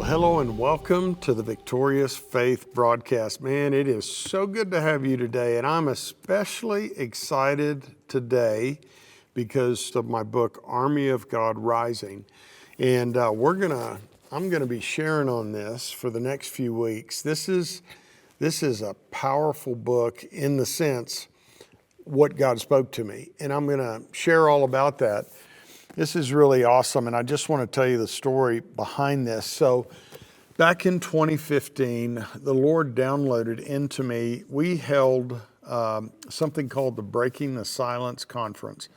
Hello and welcome to the Victorious Faith broadcast. Man, it is so good to have you today, and I'm especially excited today because of my book, Army of God Rising. And I'm gonna be sharing on this for the next few weeks. This is a powerful book in the sense what God spoke to me, and I'm gonna share all about that. This is really awesome, and I just want to tell you the story behind this. So back in 2015, the Lord downloaded into me, we held something called the Breaking the Silence Conference.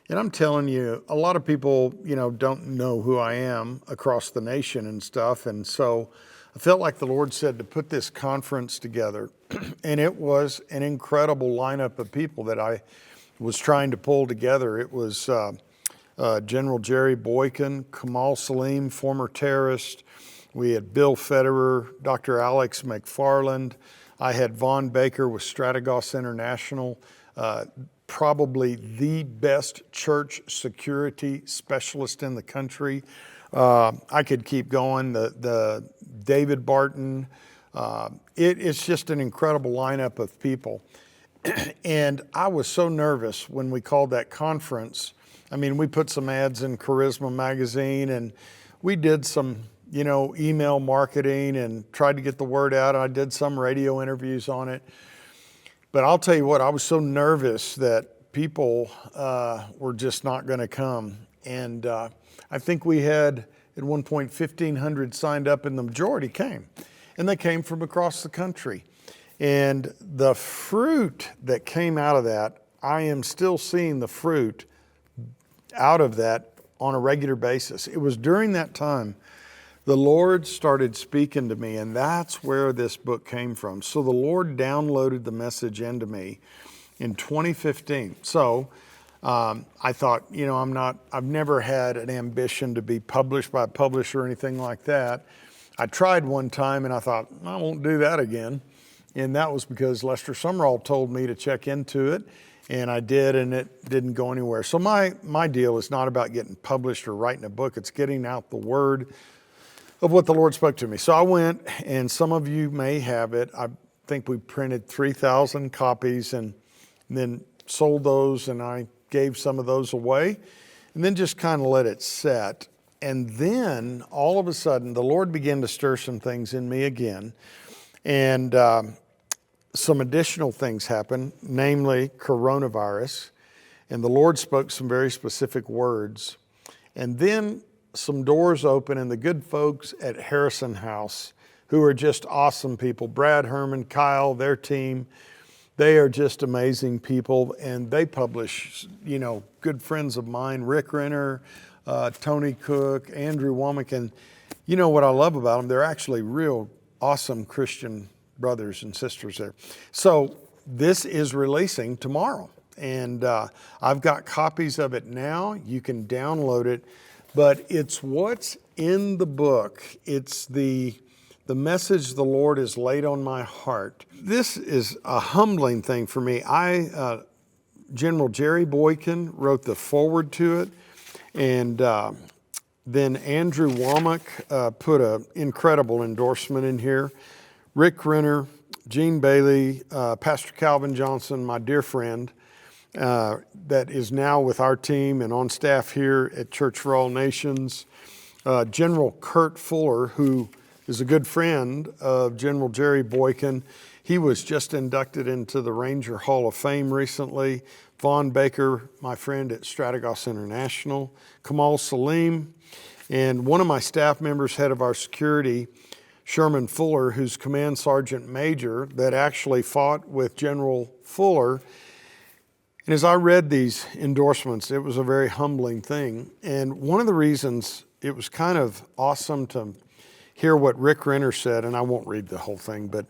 And I'm telling you, a lot of people, don't know who I am across the nation and stuff. And so I felt like the Lord said to put this conference together. And it was an incredible lineup of people that I was trying to pull together. It was General Jerry Boykin, Kamal Salim, former terrorist. We had Bill Federer, Dr. Alex McFarland. I had Vaughn Baker with Strategos International, probably the best church security specialist in the country. I could keep going, the David Barton. It's just an incredible lineup of people. And I was so nervous when we called that conference. I mean, we put some ads in Charisma magazine and we did some, email marketing and tried to get the word out. I did some radio interviews on it. But I'll tell you what, I was so nervous that people were just not going to come. And I think we had at one point 1,500 signed up and the majority came. And they came from across the country. And the fruit that came out of that, I am still seeing the fruit out of that on a regular basis. It was during that time the Lord started speaking to me, and that's where this book came from. So the Lord downloaded the message into me in 2015. So I thought, I've never had an ambition to be published by a publisher or anything like that. I tried one time and I thought, I won't do that again. And that was because Lester Sumrall told me to check into it. And I did, and it didn't go anywhere. So my deal is not about getting published or writing a book. It's getting out the word of what the Lord spoke to me. So I went, and some of you may have it. I think we printed 3,000 copies and then sold those, and I gave some of those away, and then just kind of let it set. And then all of a sudden, the Lord began to stir some things in me again. And some additional things happened, namely coronavirus, and the Lord spoke some very specific words. And then some doors open, and the good folks at Harrison House, who are just awesome people, Brad Herman, Kyle, their team, they are just amazing people, and they publish, good friends of mine, Rick Renner, Tony Cook, Andrew Womack, and what I love about them, they're actually real awesome Christian brothers and sisters there. So this is releasing tomorrow, and I've got copies of it now. You can download it, but it's what's in the book. It's the message the Lord has laid on my heart. This is a humbling thing for me. General Jerry Boykin wrote the foreword to it, and then Andrew Womack put an incredible endorsement in here. Rick Renner, Gene Bailey, Pastor Calvin Johnson, my dear friend, that is now with our team and on staff here at Church for All Nations. General Kurt Fuller, who is a good friend of General Jerry Boykin. He was just inducted into the Ranger Hall of Fame recently. Vaughn Baker, my friend at Strategos International. Kamal Salim, and one of my staff members, head of our security, Sherman Fuller, who's Command Sergeant Major, that actually fought with General Fuller. And as I read these endorsements, it was a very humbling thing. And one of the reasons it was kind of awesome to hear what Rick Renner said, and I won't read the whole thing, but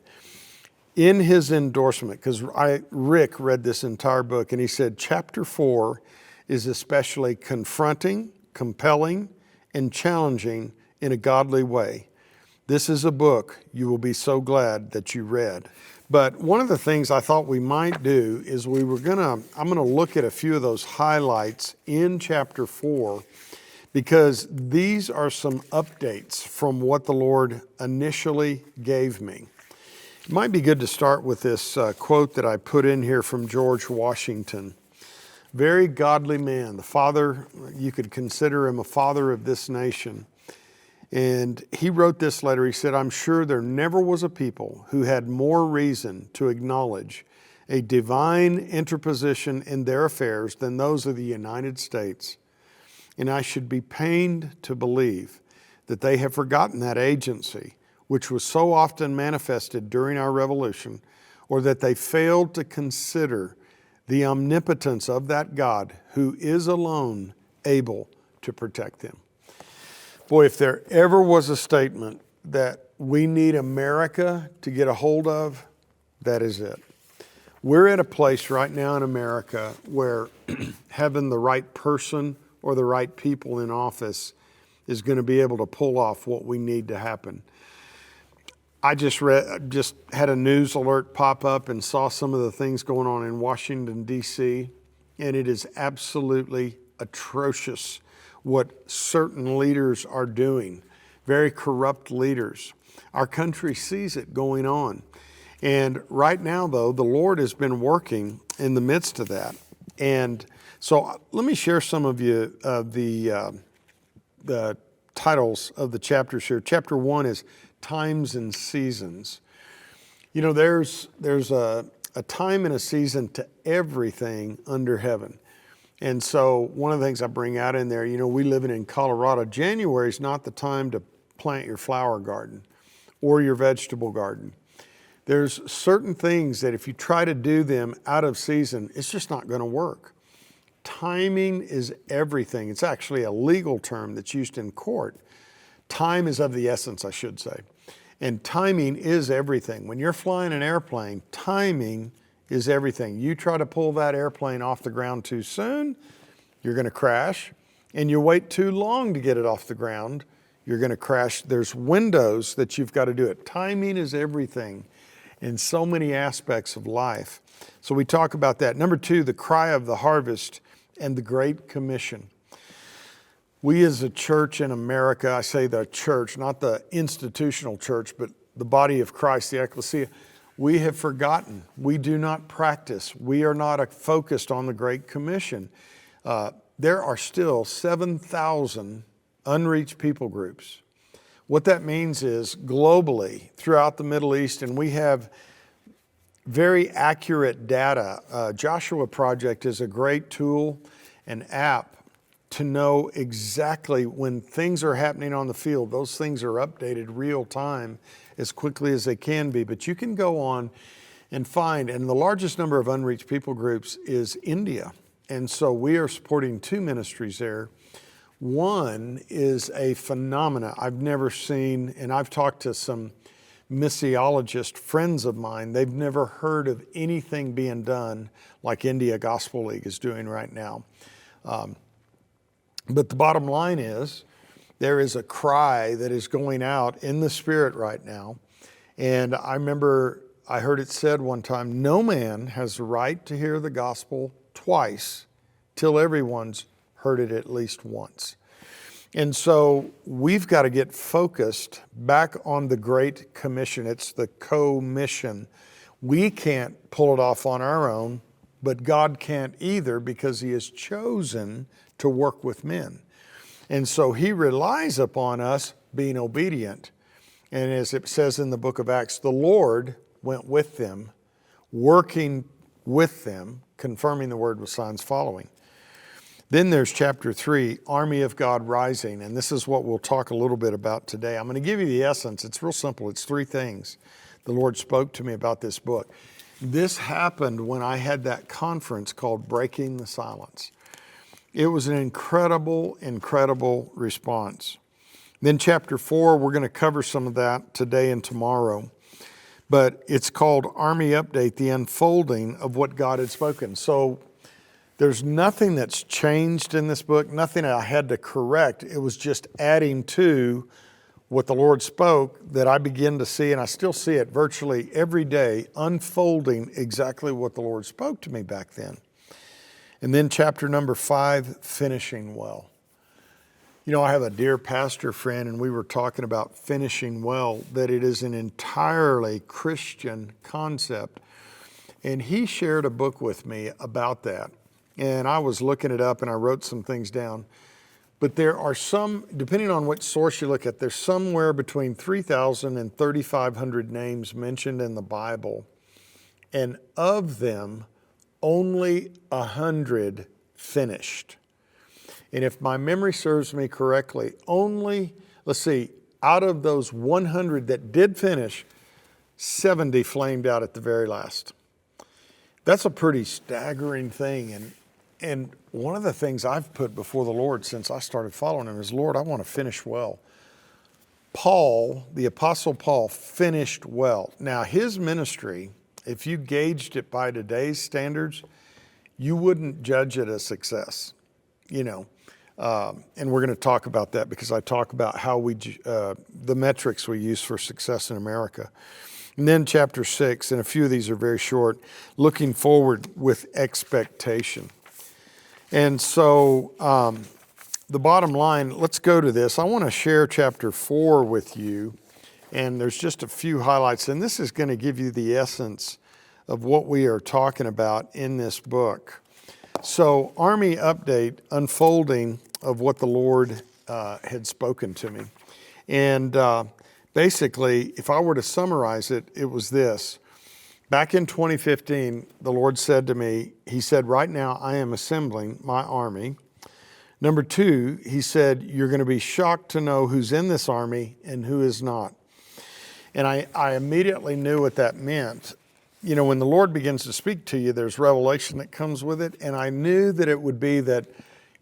in his endorsement, because Rick read this entire book, and he said, Chapter 4 is especially confronting, compelling, and challenging in a godly way. This is a book you will be so glad that you read. But one of the things I thought we might do is I'm gonna look at a few of those highlights in chapter 4, because these are some updates from what the Lord initially gave me. It might be good to start with this quote that I put in here from George Washington. Very godly man, the father, you could consider him a father of this nation. And he wrote this letter. He said, "I'm sure there never was a people who had more reason to acknowledge a divine interposition in their affairs than those of the United States. And I should be pained to believe that they have forgotten that agency, which was so often manifested during our revolution, or that they failed to consider the omnipotence of that God who is alone able to protect them." Boy, if there ever was a statement that we need America to get a hold of, that is it. We're at a place right now in America where having the right person or the right people in office is going to be able to pull off what we need to happen. I just had a news alert pop up and saw some of the things going on in Washington, D.C., and it is absolutely atrocious what certain leaders are doing, very corrupt leaders. Our country sees it going on. And right now, though, the Lord has been working in the midst of that. And so let me share some of you the titles of the chapters here. Chapter 1 is Times and Seasons. You know, there's a time and a season to everything under heaven. And so one of the things I bring out in there, you know, we living in Colorado, January is not the time to plant your flower garden or your vegetable garden. There's certain things that if you try to do them out of season, it's just not going to work. Timing is everything. It's actually a legal term that's used in court. Time is of the essence, I should say. And timing is everything. When you're flying an airplane, timing is everything. You try to pull that airplane off the ground too soon, you're going to crash. And you wait too long to get it off the ground, you're going to crash. There's windows that you've got to do it. Timing is everything in so many aspects of life. So we talk about that. Number 2, the cry of the harvest and the Great Commission. We as a church in America, I say the church, not the institutional church, but the body of Christ, the ecclesia, we have forgotten. We do not practice. We are not focused on the Great Commission. There are still 7,000 unreached people groups. What that means is globally throughout the Middle East, and we have very accurate data. Joshua Project is a great tool, an app to know exactly when things are happening on the field. Those things are updated real time as quickly as they can be. But you can go on and find, and the largest number of unreached people groups is India. And so we are supporting 2 ministries there. One is a phenomena I've never seen, and I've talked to some missiologist friends of mine. They've never heard of anything being done like India Gospel League is doing right now. But the bottom line is, there is a cry that is going out in the Spirit right now. And I remember I heard it said one time, no man has the right to hear the gospel twice till everyone's heard it at least once. And so we've got to get focused back on the Great Commission. It's the co-mission. We can't pull it off on our own, but God can't either, because He has chosen to work with men. And so He relies upon us being obedient. And as it says in the book of Acts, the Lord went with them, working with them, confirming the word with signs following. Then there's chapter 3, Army of God Rising. And this is what we'll talk a little bit about today. I'm going to give you the essence. It's real simple. It's 3 things the Lord spoke to me about this book. This happened when I had that conference called Breaking the Silence. It was an incredible, incredible response. Then chapter 4, we're going to cover some of that today and tomorrow. But it's called Army Update, the unfolding of what God had spoken. So there's nothing that's changed in this book, nothing I had to correct. It was just adding to what the Lord spoke that I begin to see, and I still see it virtually every day, unfolding exactly what the Lord spoke to me back then. And then chapter number 5, finishing well. You know, I have a dear pastor friend, and we were talking about finishing well, that it is an entirely Christian concept. And he shared a book with me about that. And I was looking it up and I wrote some things down. But there are some, depending on which source you look at, there's somewhere between 3,000 and 3,500 names mentioned in the Bible. And of them, only 100 finished. And if my memory serves me correctly, only, let's see, out of those 100 that did finish, 70 flamed out at the very last. That's a pretty staggering thing. And one of the things I've put before the Lord since I started following him is, Lord, I want to finish well. Paul, the Apostle Paul, finished well. Now, his ministry, if you gauged it by today's standards, you wouldn't judge it a success, you know. And we're going to talk about that because I talk about how the metrics we use for success in America. And then chapter 6, and a few of these are very short, looking forward with expectation. And so the bottom line, let's go to this. I want to share chapter 4 with you, and there's just a few highlights, and this is going to give you the essence of what we are talking about in this book. So, Army update, unfolding of what the Lord had spoken to me. And basically, if I were to summarize it, it was this. Back in 2015, the Lord said to me, he said, right now I am assembling my army. Number 2, he said, you're going to be shocked to know who's in this army and who is not. And I immediately knew what that meant. You know, when the Lord begins to speak to you, there's revelation that comes with it. And I knew that it would be that,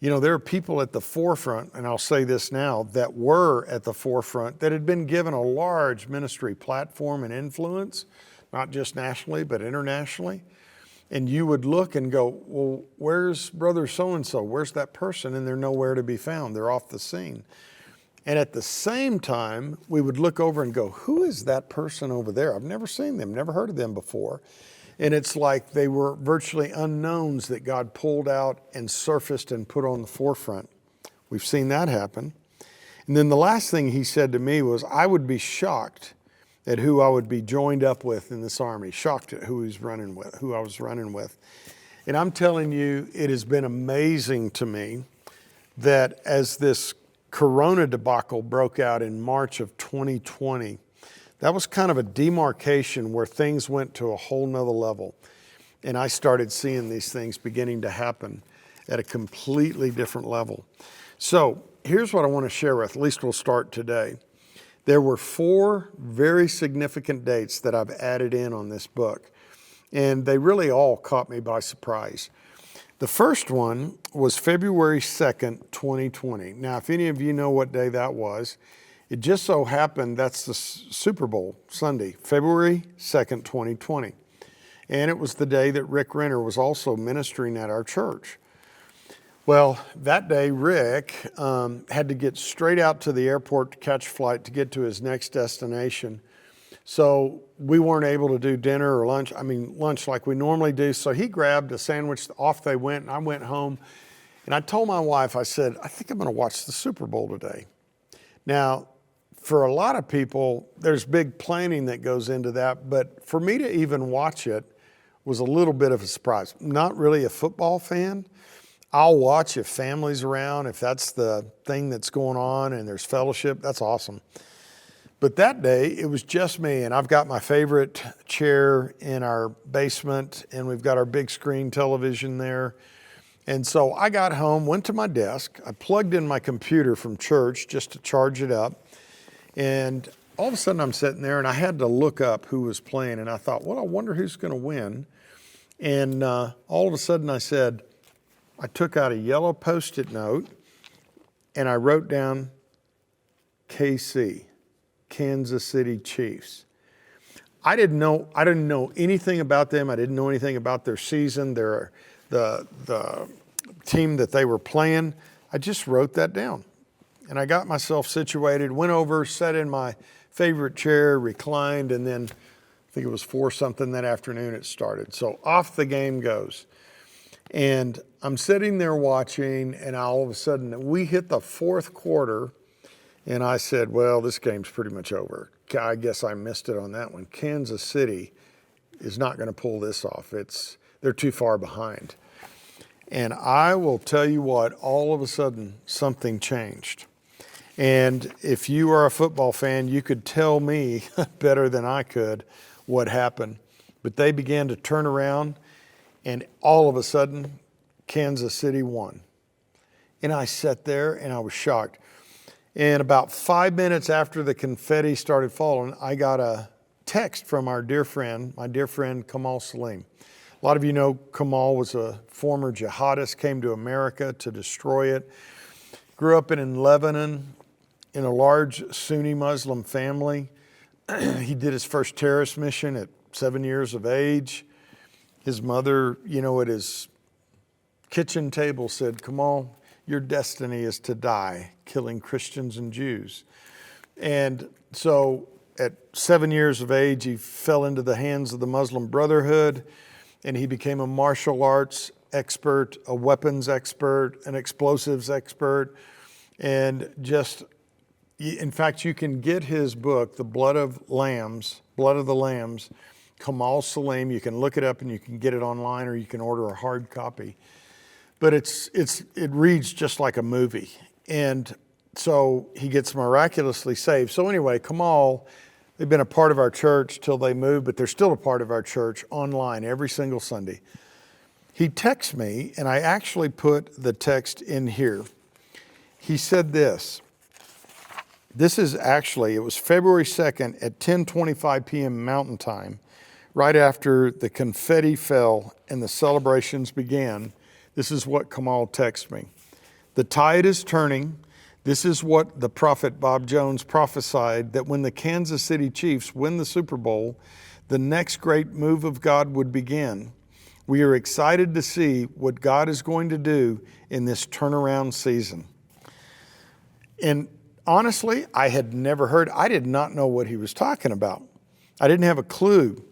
you know, there are people at the forefront, and I'll say this now, that were at the forefront, that had been given a large ministry platform and influence, not just nationally, but internationally. And you would look and go, well, where's brother so-and-so? Where's that person? And they're nowhere to be found. They're off the scene. And at the same time, we would look over and go, who is that person over there? I've never seen them, never heard of them before. And it's like they were virtually unknowns that God pulled out and surfaced and put on the forefront. We've seen that happen. And then the last thing he said to me was, I would be shocked at who I would be joined up with in this army, shocked at who I was running with. And I'm telling you, it has been amazing to me that as this Corona debacle broke out in March of 2020, that was kind of a demarcation where things went to a whole nother level. And I started seeing these things beginning to happen at a completely different level. So here's what I want to share with, at least we'll start today. There were 4 very significant dates that I've added in on this book, and they really all caught me by surprise. The first one was February 2nd, 2020. Now, if any of you know what day that was, it just so happened that's the Super Bowl Sunday, February 2nd, 2020. And it was the day that Rick Renner was also ministering at our church. Well, that day, Rick had to get straight out to the airport to catch a flight to get to his next destination. So we weren't able to do dinner or lunch like we normally do. So he grabbed a sandwich, off they went, and I went home. And I told my wife, I said, I think I'm going to watch the Super Bowl today. Now, for a lot of people, there's big planning that goes into that. But for me to even watch it was a little bit of a surprise. I'm not really a football fan. I'll watch if family's around, if that's the thing that's going on and there's fellowship, that's awesome. But that day, it was just me, and I've got my favorite chair in our basement, and we've got our big screen television there. And so I got home, went to my desk, I plugged in my computer from church just to charge it up, and all of a sudden I'm sitting there, and I had to look up who was playing, and I thought, well, I wonder who's going to win. And all of a sudden I took out a yellow Post-it note, and I wrote down KC. Kansas City Chiefs. I didn't know anything about them. I didn't know anything about their season, the team that they were playing. I just wrote that down. And I got myself situated, went over, sat in my favorite chair, reclined, and then I think it was 4 something that afternoon it started. So off the game goes. And I'm sitting there watching, and all of a sudden we hit the fourth quarter, and I said, well, this game's pretty much over. I guess I missed it on that one. Kansas City is not going to pull this off. They're too far behind. And I will tell you what, all of a sudden something changed. And if you are a football fan, you could tell me better than I could what happened. But they began to turn around, and all of a sudden, Kansas City won. And I sat there and I was shocked. And about 5 minutes after the confetti started falling, I got a text from my dear friend Kamal Salim. A lot of you know Kamal was a former jihadist, came to America to destroy it. Grew up in Lebanon in a large Sunni Muslim family. He did his first terrorist mission at 7 years of age. His mother, at his kitchen table said, Kamal, your destiny is to die killing Christians and Jews. And so at 7 years of age, he fell into the hands of the Muslim Brotherhood, and he became a martial arts expert, a weapons expert, an explosives expert, and in fact, you can get his book, The Blood of the Lambs, Kamal Salim. You can look it up and you can get it online, or you can order a hard copy. But it reads just like a movie. And so he gets miraculously saved. So anyway, Kamal, they've been a part of our church till they moved, but they're still a part of our church online every single Sunday. He texts me, and I actually put the text in here. He said this. This is it was February 2nd at 10:25 p.m. Mountain Time, right after the confetti fell and the celebrations began. This is what Kamal texted me. The tide is turning. This is what the prophet Bob Jones prophesied, that when the Kansas City Chiefs win the Super Bowl, the next great move of God would begin. We are excited to see what God is going to do in this turnaround season. And honestly, I did not know what he was talking about. I didn't have a clue.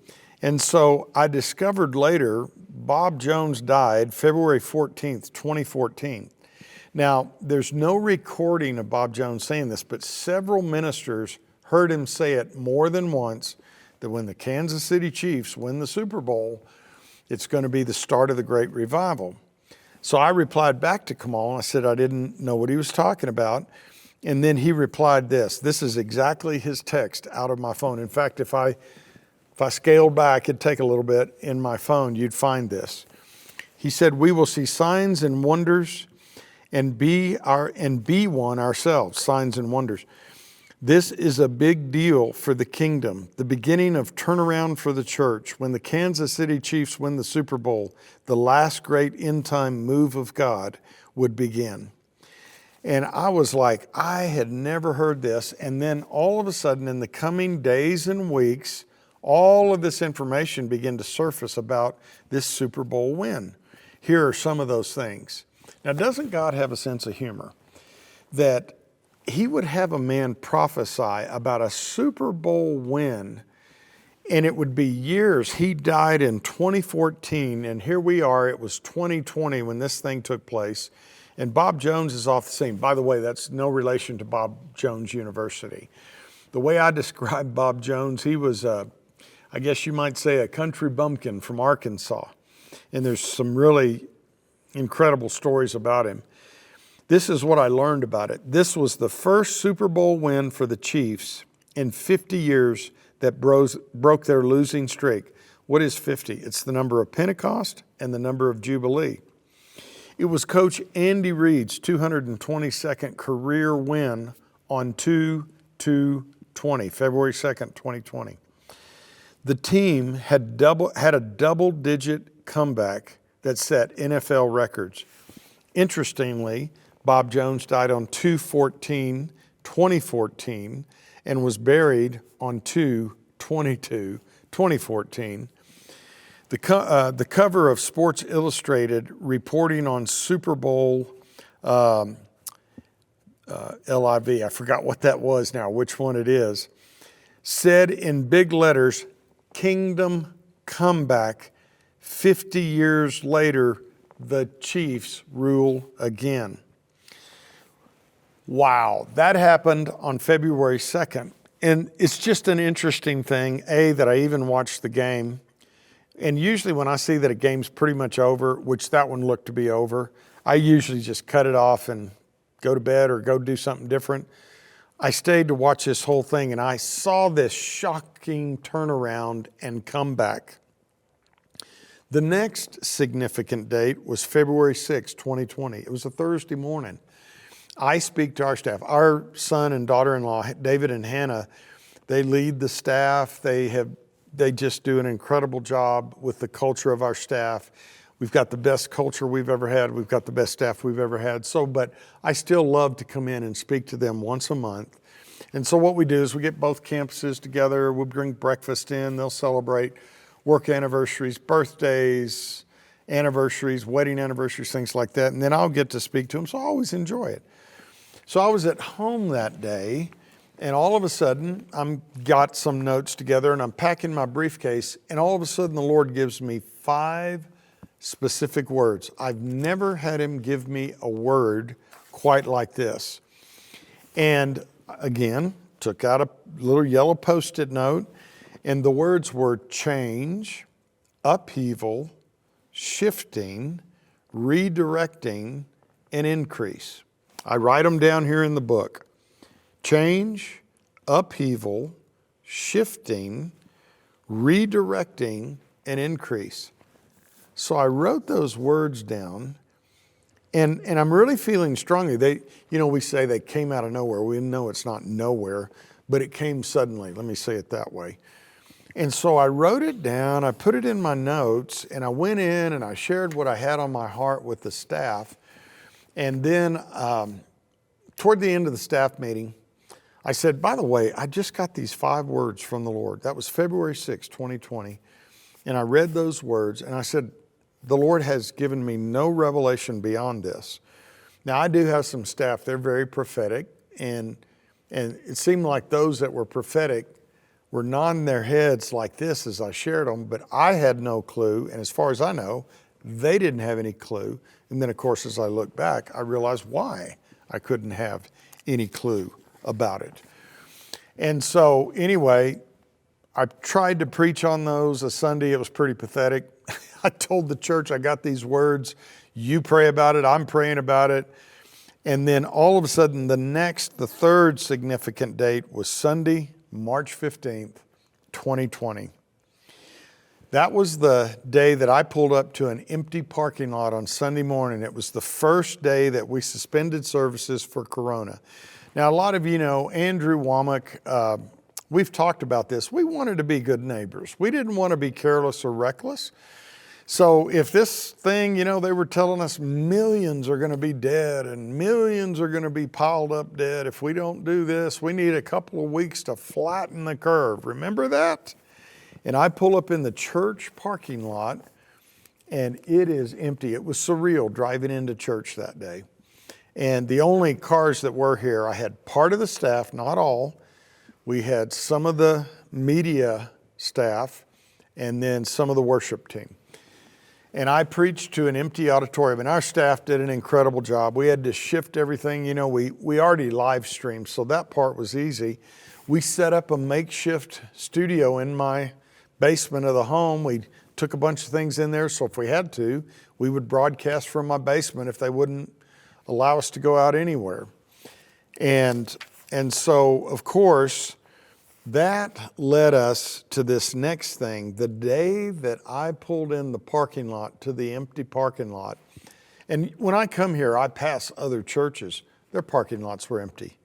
And so I discovered later, Bob Jones died February 14th, 2014. Now, there's no recording of Bob Jones saying this, but several ministers heard him say it more than once, that when the Kansas City Chiefs win the Super Bowl, it's going to be the start of the great revival. So I replied back to Kamal, and I said I didn't know what he was talking about. And then he replied this. This is exactly his text out of my phone. In fact, if I scaled back, it'd take a little bit in my phone, you'd find this. He said, we will see signs and wonders and be one ourselves, signs and wonders. This is a big deal for the kingdom, the beginning of turnaround for the church. When the Kansas City Chiefs win the Super Bowl, the last great end time move of God would begin. And I was like, I had never heard this. And then all of a sudden, in the coming days and weeks, all of this information began to surface about this Super Bowl win. Here are some of those things. Now, doesn't God have a sense of humor? That he would have a man prophesy about a Super Bowl win, and it would be years. He died in 2014, and here we are. It was 2020 when this thing took place. And Bob Jones is off the scene. By the way, that's no relation to Bob Jones University. The way I describe Bob Jones, he was, I guess you might say, a country bumpkin from Arkansas. And there's some really incredible stories about him. This is what I learned about it. This was the first Super Bowl win for the Chiefs in 50 years that broke their losing streak. What is 50? It's the number of Pentecost and the number of Jubilee. It was Coach Andy Reid's 222nd career win on 2/2/20, February 2nd, 2020. The team had a double-digit comeback that set NFL records. Interestingly, Bob Jones died on 2/14/2014 and was buried on 2/22/2014. The cover of Sports Illustrated reporting on Super Bowl LIV, I forgot what that was now, which one it is, said in big letters, Kingdom Comeback, 50 years later, the Chiefs rule again. Wow, that happened on February 2nd. And it's just an interesting thing, that I even watched the game. And usually when I see that a game's pretty much over, which that one looked to be over, I usually just cut it off and go to bed or go do something different. I stayed to watch this whole thing, and I saw this shocking turnaround and comeback. The next significant date was February 6, 2020. It was a Thursday morning. I speak to our staff. Our son and daughter-in-law, David and Hannah, they lead the staff. They just do an incredible job with the culture of our staff. We've got the best culture we've ever had. We've got the best staff we've ever had. But I still love to come in and speak to them once a month. And so what we do is we get both campuses together. We'll bring breakfast in. They'll celebrate work anniversaries, birthdays, anniversaries, wedding anniversaries, things like that. And then I'll get to speak to them. So I always enjoy it. So I was at home that day, and all of a sudden, I'm got some notes together, and I'm packing my briefcase, and all of a sudden, the Lord gives me 5 specific words. I've never had Him give me a word quite like this. And again, took out a little yellow Post-it note, and the words were change, upheaval, shifting, redirecting, and increase. I write them down here in the book. Change, upheaval, shifting, redirecting, and increase. So I wrote those words down, and I'm really feeling strongly. We say they came out of nowhere. We know it's not nowhere, but it came suddenly. Let me say it that way. And so I wrote it down, I put it in my notes, and I went in and I shared what I had on my heart with the staff. And then toward the end of the staff meeting, I said, by the way, I just got these 5 words from the Lord. That was February 6, 2020. And I read those words, and I said, the Lord has given me no revelation beyond this. Now, I do have some staff, they're very prophetic, and it seemed like those that were prophetic were nodding their heads like this as I shared them, but I had no clue, and as far as I know, they didn't have any clue. And then, of course, as I look back, I realized why I couldn't have any clue about it. And so, anyway, I tried to preach on those a Sunday. It was pretty pathetic. I told the church, I got these words. You pray about it. I'm praying about it. And then all of a sudden, the third significant date was Sunday, March 15th, 2020. That was the day that I pulled up to an empty parking lot on Sunday morning. It was the first day that we suspended services for Corona. Now, a lot of you know Andrew Womack. We've talked about this. We wanted to be good neighbors. We didn't want to be careless or reckless. So if this thing, they were telling us millions are going to be dead and millions are going to be piled up dead. If we don't do this, we need a couple of weeks to flatten the curve. Remember that? And I pull up in the church parking lot, and it is empty. It was surreal driving into church that day. And the only cars that were here, I had part of the staff, not all. We had some of the media staff, and then some of the worship team. And I preached to an empty auditorium, and our staff did an incredible job. We had to shift everything. We already live streamed, so that part was easy. We set up a makeshift studio in my basement of the home. We took a bunch of things in there, so if we had to, we would broadcast from my basement if they wouldn't allow us to go out anywhere. And so, of course, that led us to this next thing. The day that I pulled in the parking lot to the empty parking lot, and when I come here, I pass other churches, their parking lots were empty.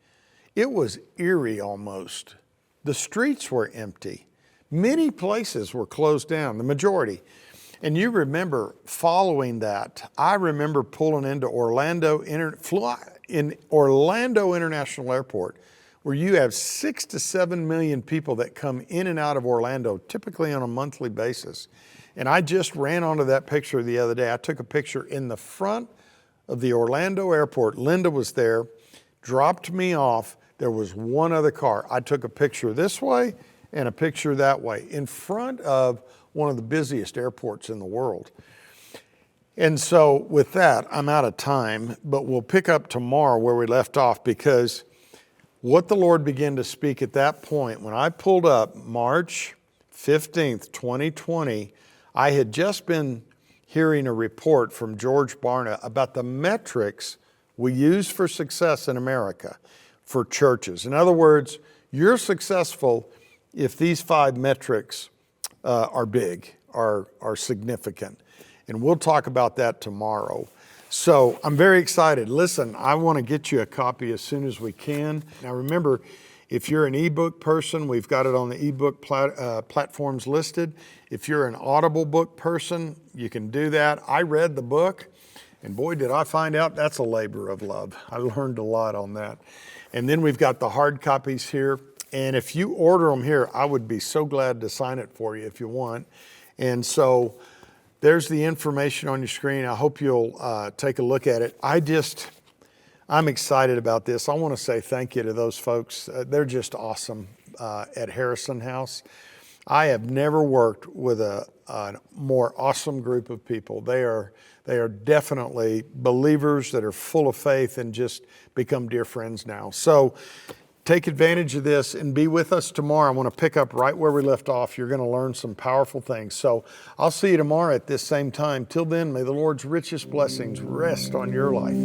It was eerie almost. The streets were empty. Many places were closed down, the majority. And you remember following that, I remember pulling into Orlando International Airport, where you have 6 to 7 million people that come in and out of Orlando, typically on a monthly basis. And I just ran onto that picture the other day. I took a picture in the front of the Orlando airport. Linda was there, dropped me off. There was one other car. I took a picture this way and a picture that way in front of one of the busiest airports in the world. And so with that, I'm out of time, but we'll pick up tomorrow where we left off, because what the Lord began to speak at that point, when I pulled up March 15th, 2020, I had just been hearing a report from George Barna about the metrics we use for success in America for churches. In other words, you're successful if these 5 metrics are big, are significant. And we'll talk about that tomorrow. So I'm very excited. Listen, I want to get you a copy as soon as we can. Now remember, if you're an ebook person, we've got it on the ebook platforms listed. If you're an Audible book person, you can do that. I read the book, and boy, did I find out that's a labor of love. I learned a lot on that. And then we've got the hard copies here. And if you order them here, I would be so glad to sign it for you if you want. And so there's the information on your screen. I hope you'll take a look at it. I'm excited about this. I want to say thank you to those folks. They're just awesome at Harrison House. I have never worked with a more awesome group of people. They are definitely believers that are full of faith and just become dear friends now. So take advantage of this and be with us tomorrow. I want to pick up right where we left off. You're going to learn some powerful things. So I'll see you tomorrow at this same time. Till then, may the Lord's richest blessings rest on your life.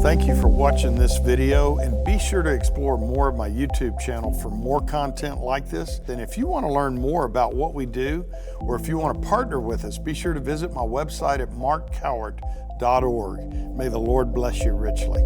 Thank you for watching this video, and be sure to explore more of my YouTube channel for more content like this. And if you want to learn more about what we do, or if you want to partner with us, be sure to visit my website at markcowart.org. May the Lord bless you richly.